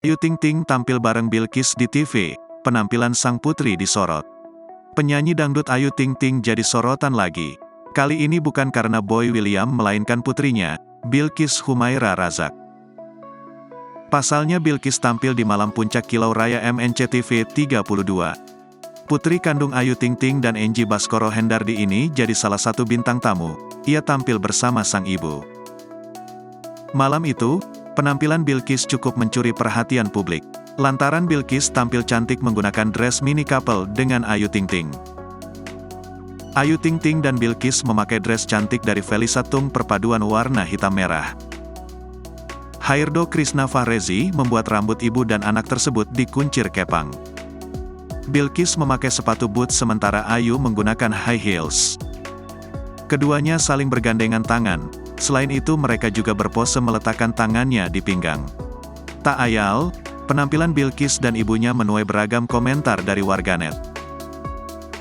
Ayu Ting Ting tampil bareng Bilqis di TV, penampilan sang putri disorot. Penyanyi dangdut Ayu Ting Ting jadi sorotan lagi. Kali ini bukan karena Boy William melainkan putrinya, Bilqis Humaira Razak. Pasalnya Bilqis tampil di malam puncak Kilau Raya MNCTV 32. Putri kandung Ayu Ting Ting dan Enji Baskoro Hendardi ini jadi salah satu bintang tamu. Ia tampil bersama sang ibu. Malam itu, penampilan Bilqis cukup mencuri perhatian publik. Lantaran Bilqis tampil cantik menggunakan dress mini couple dengan Ayu Ting Ting. Ayu Ting Ting dan Bilqis memakai dress cantik dari Felisa Tung perpaduan warna hitam merah. Hairdo Krishna Fahrezi membuat rambut ibu dan anak tersebut dikuncir kepang. Bilqis memakai sepatu boots sementara Ayu menggunakan high heels. Keduanya saling bergandengan tangan. Selain itu mereka juga berpose meletakkan tangannya di pinggang. Tak ayal, penampilan Bilqis dan ibunya menuai beragam komentar dari warganet.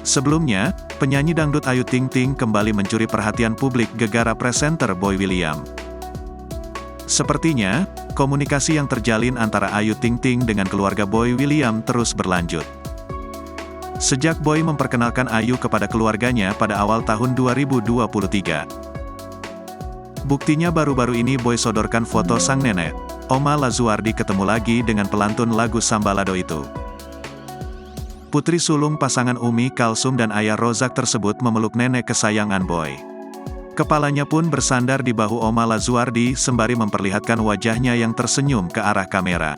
Sebelumnya, penyanyi dangdut Ayu Ting Ting kembali mencuri perhatian publik gegara presenter Boy William. Sepertinya, komunikasi yang terjalin antara Ayu Ting Ting dengan keluarga Boy William terus berlanjut. Sejak Boy memperkenalkan Ayu kepada keluarganya pada awal tahun 2023. Buktinya baru-baru ini Boy sodorkan foto sang nenek, Oma Lazuardi ketemu lagi dengan pelantun lagu Sambalado itu. Putri sulung pasangan Umi Kalsum dan Ayah Rozak tersebut memeluk nenek kesayangan Boy. Kepalanya pun bersandar di bahu Oma Lazuardi sembari memperlihatkan wajahnya yang tersenyum ke arah kamera.